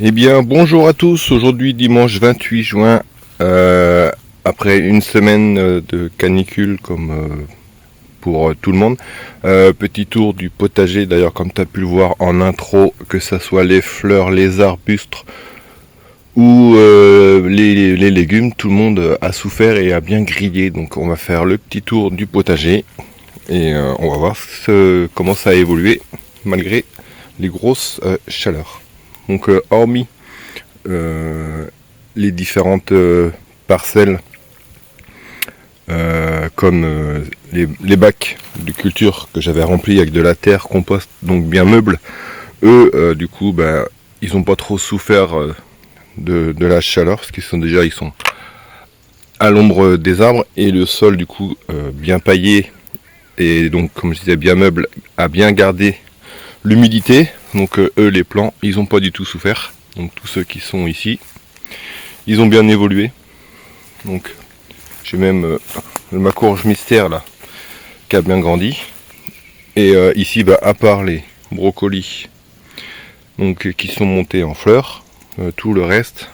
Eh bien, bonjour à tous. Aujourd'hui, dimanche 28 juin, après une semaine de canicule comme pour tout le monde. Petit tour du potager, d'ailleurs, comme tu as pu le voir en intro, que ce soit les fleurs, les arbustes ou les légumes, tout le monde a souffert et a bien grillé. Donc, on va faire le petit tour du potager et on va voir comment ça a évolué malgré les grosses chaleurs. Donc, hormis les différentes parcelles comme les bacs de culture que j'avais remplis avec de la terre compost, donc bien meuble, eux du coup ils n'ont pas trop souffert de la chaleur parce ils sont à l'ombre des arbres et le sol du coup bien paillé et donc comme je disais bien meuble a bien gardé l'humidité, donc eux les plants ils n'ont pas du tout souffert, donc tous ceux qui sont ici ils ont bien évolué. Donc j'ai même ma courge mystère là qui a bien grandi. Et ici à part les brocolis donc qui sont montés en fleurs, tout le reste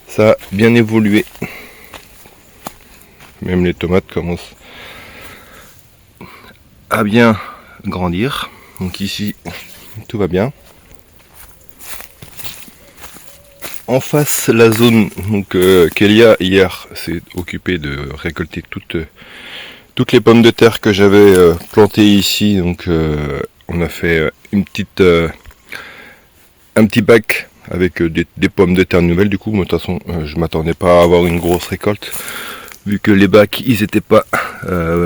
ça a bien évolué. Même les tomates commencent à bien grandir. Donc ici tout va bien. En face, la zone donc Kélia hier s'est occupée de récolter toutes les pommes de terre que j'avais plantées ici. Donc on a fait un petit bac avec des pommes de terre nouvelles. Du coup, de toute façon, je m'attendais pas à avoir une grosse récolte vu que les bacs ils étaient pas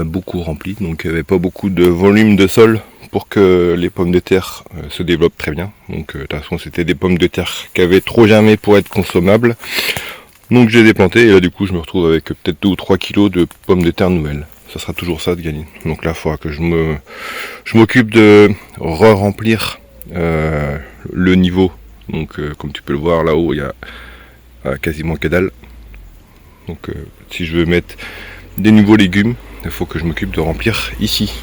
beaucoup remplis, donc il n'y avait pas beaucoup de volume de sol pour que les pommes de terre se développent très bien. Donc de toute façon c'était des pommes de terre qui avaient trop germé pour être consommables. Donc je les ai plantées et là du coup je me retrouve avec peut-être 2 ou 3 kilos de pommes de terre nouvelles. Ça sera toujours ça de gagner. Donc là il faudra que je m'occupe de re-remplir le niveau. Donc comme tu peux le voir là-haut il y a quasiment que dalle. Donc si je veux mettre des nouveaux légumes, il faut que je m'occupe de remplir ici.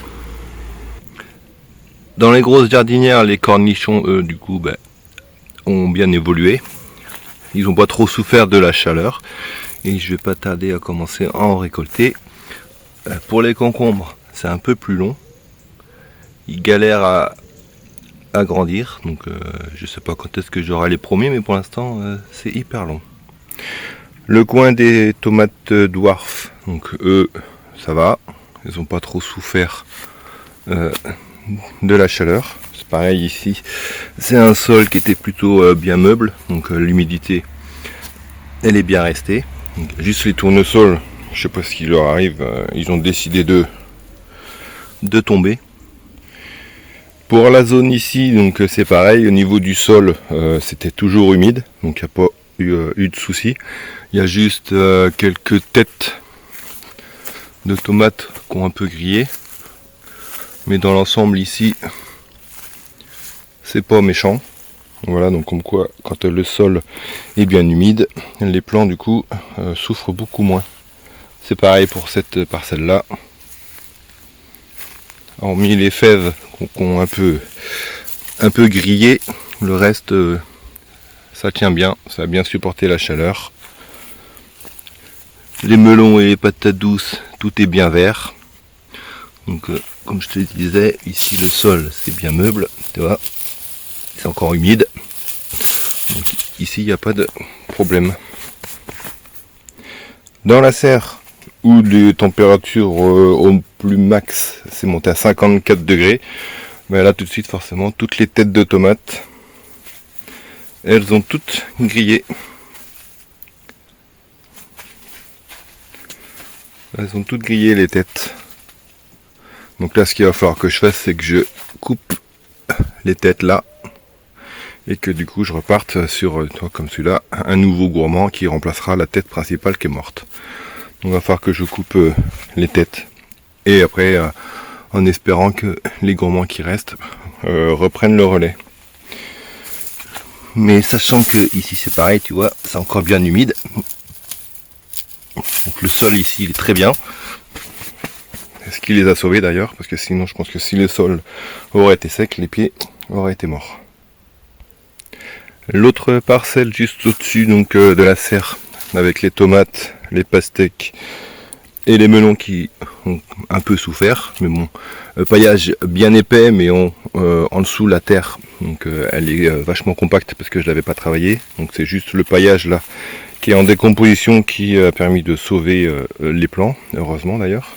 Dans les grosses jardinières, les cornichons, eux, du coup, ont bien évolué. Ils n'ont pas trop souffert de la chaleur. Et je vais pas tarder à commencer à en récolter. Pour les concombres, c'est un peu plus long. Ils galèrent à grandir. Donc je sais pas quand est-ce que j'aurai les premiers, mais pour l'instant, c'est hyper long. Le coin des tomates dwarf, donc eux, ça va. Ils n'ont pas trop souffert de la chaleur. C'est pareil ici, c'est un sol qui était plutôt bien meuble, donc l'humidité elle est bien restée. Donc, juste les tournesols, je sais pas ce qui leur arrive, ils ont décidé de tomber. Pour la zone ici, donc c'est pareil, au niveau du sol c'était toujours humide, donc il n'y a pas eu de soucis. Il y a juste quelques têtes de tomates qui ont un peu grillé. Mais dans l'ensemble ici, c'est pas méchant. Voilà, donc comme quoi, quand le sol est bien humide, les plants du coup souffrent beaucoup moins. C'est pareil pour cette parcelle-là. Hormis les fèves qui ont un peu grillé, le reste, ça tient bien, ça a bien supporté la chaleur. Les melons et les patates douces, tout est bien vert. Donc comme je te disais, ici le sol c'est bien meuble, tu vois, c'est encore humide. Donc ici il n'y a pas de problème. Dans la serre où les températures au plus max c'est monté à 54 degrés, mais là tout de suite forcément toutes les têtes de tomates elles ont toutes grillé. Elles ont toutes grillé les têtes. Donc là ce qu'il va falloir que je fasse c'est que je coupe les têtes là et que du coup je reparte sur comme celui-là un nouveau gourmand qui remplacera la tête principale qui est morte. Donc il va falloir que je coupe les têtes et après en espérant que les gourmands qui restent reprennent le relais. Mais sachant que ici c'est pareil, tu vois, c'est encore bien humide. Donc le sol ici il est très bien. Ce qui les a sauvés d'ailleurs, parce que sinon je pense que si le sol aurait été sec, les pieds auraient été morts. L'autre parcelle juste au-dessus donc de la serre, avec les tomates, les pastèques et les melons qui ont un peu souffert, mais bon, paillage bien épais, mais en dessous la terre, donc elle est vachement compacte parce que je l'avais pas travaillé, donc c'est juste le paillage là qui est en décomposition qui a permis de sauver les plants, heureusement d'ailleurs.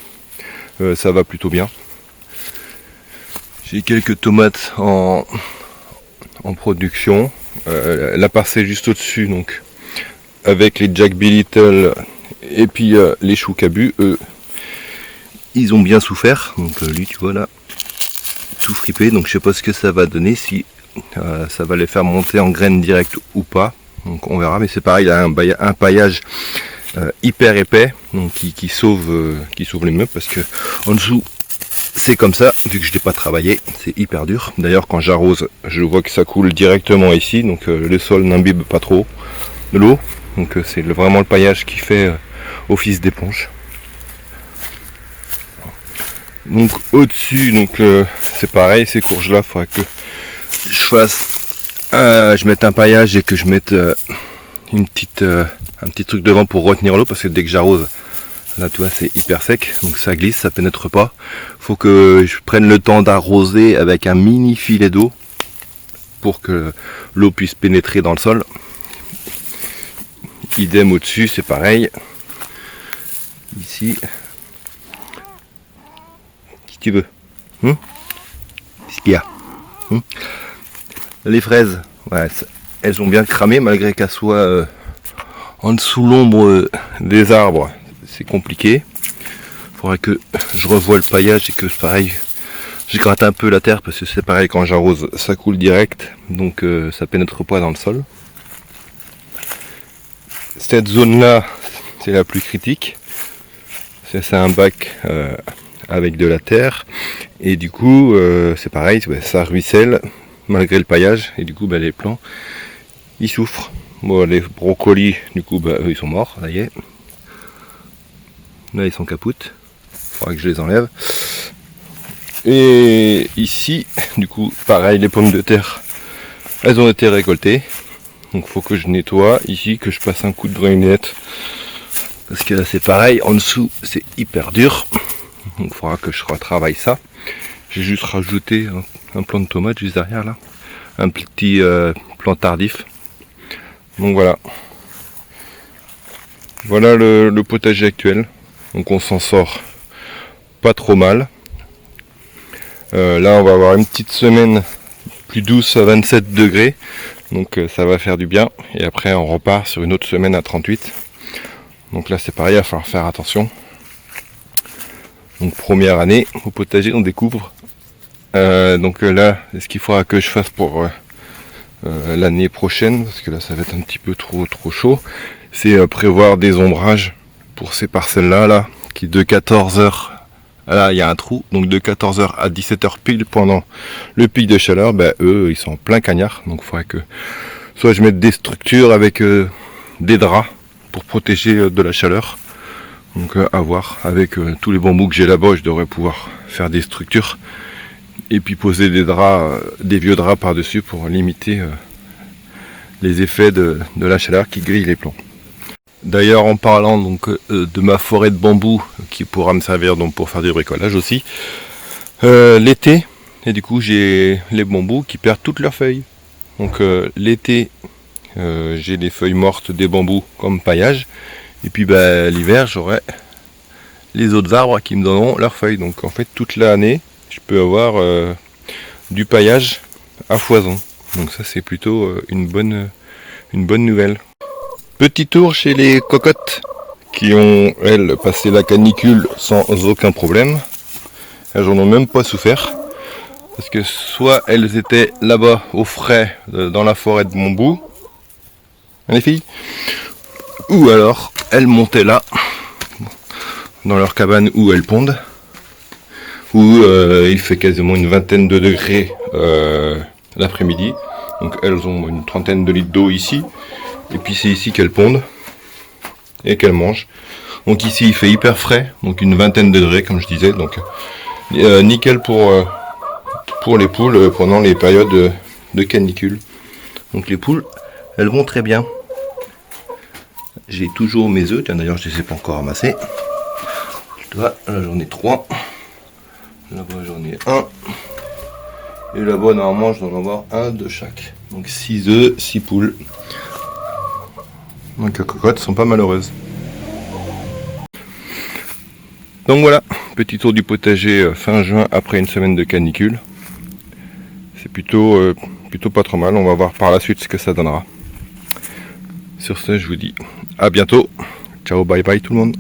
Ça va plutôt bien. J'ai quelques tomates en production. La parcelle juste au-dessus, donc avec les Jack B. Little et puis les choux cabus, eux, ils ont bien souffert. Donc lui, tu vois là, tout fripé. Donc je sais pas ce que ça va donner, si ça va les faire monter en graines directes ou pas. Donc on verra. Mais c'est pareil, il a un paillage hyper épais, donc qui sauve les meubles, parce que en dessous c'est comme ça, vu que je l'ai pas travaillé, c'est hyper dur. D'ailleurs quand j'arrose, je vois que ça coule directement ici, donc le sol n'imbibe pas trop de l'eau, donc c'est vraiment le paillage qui fait office d'éponge. Donc au-dessus, donc c'est pareil, ces courges là, il faudra que je mette un paillage et que je mette un petit truc devant pour retenir l'eau, parce que dès que j'arrose, là tu vois c'est hyper sec, donc ça glisse, ça pénètre pas. Faut que je prenne le temps d'arroser avec un mini filet d'eau pour que l'eau puisse pénétrer dans le sol. Idem au-dessus, c'est pareil. Ici, si tu veux. Qu'est-ce qu'il y a Les fraises, ouais, elles ont bien cramé malgré qu'elles soient en dessous l'ombre des arbres. C'est compliqué. Il faudra que je revoie le paillage et que pareil, je gratte un peu la terre, parce que c'est pareil, quand j'arrose ça coule direct, donc ça pénètre pas dans le sol. Cette zone là, c'est la plus critique. C'est un bac avec de la terre, et du coup c'est pareil, ça ruisselle malgré le paillage, et du coup les plants ils souffrent. Bon, les brocolis du coup eux, ils sont morts, ça y est. Là ils sont capoutes, il faudra que je les enlève. Et ici du coup pareil, les pommes de terre elles ont été récoltées, donc faut que je nettoie ici, que je passe un coup de drainette, parce que là c'est pareil, en dessous c'est hyper dur, donc il faudra que je retravaille ça. J'ai juste rajouté un plant de tomate juste derrière là, un petit plant tardif. Donc voilà le potager actuel. Donc on s'en sort pas trop mal. Là on va avoir une petite semaine plus douce à 27 degrés, donc ça va faire du bien, et après on repart sur une autre semaine à 38. Donc là c'est pareil, il va falloir faire attention. Donc première année au potager, on découvre. Donc là, ce qu'il faudra que je fasse pour l'année prochaine, parce que là ça va être un petit peu trop chaud, c'est prévoir des ombrages pour ces parcelles là qui de 14h, là il y a un trou, donc de 14h à 17h pile pendant le pic de chaleur, eux ils sont en plein cagnard, donc il faudrait que soit je mette des structures avec des draps pour protéger de la chaleur. Donc à voir, avec tous les bambous que j'ai là-bas, je devrais pouvoir faire des structures et puis poser des draps, des vieux draps par-dessus pour limiter les effets de la chaleur qui grille les plants. D'ailleurs, en parlant donc de ma forêt de bambou qui pourra me servir donc pour faire du bricolage aussi, l'été, et du coup j'ai les bambous qui perdent toutes leurs feuilles. Donc l'été, j'ai des feuilles mortes des bambous comme paillage, et puis l'hiver j'aurai les autres arbres qui me donneront leurs feuilles. Donc en fait toute l'année je peux avoir du paillage à foison. Donc ça c'est plutôt une bonne nouvelle. Petit tour chez les cocottes qui ont elles passé la canicule sans aucun problème. Elles n'en ont même pas souffert, parce que soit elles étaient là-bas au frais dans la forêt de bambou, hein, les filles, ou alors elles montaient là dans leur cabane où elles pondent, où il fait quasiment une vingtaine de degrés l'après-midi, donc elles ont une trentaine de litres d'eau ici, et puis c'est ici qu'elles pondent et qu'elles mangent. Donc ici il fait hyper frais, donc une vingtaine de degrés comme je disais, donc nickel pour les poules pendant les périodes de canicule. Donc les poules elles vont très bien. J'ai toujours mes œufs, tiens d'ailleurs je ne les ai pas encore ramassés. Là j'en ai 3. Là-bas j'en ai 1. Et là-bas normalement je dois en avoir un de chaque. Donc 6 œufs, 6 poules. Donc les cocottes sont pas malheureuses. Donc voilà, petit tour du potager fin juin après une semaine de canicule. C'est plutôt pas trop mal, on va voir par la suite ce que ça donnera. Sur ce, je vous dis à bientôt. Ciao, bye bye tout le monde.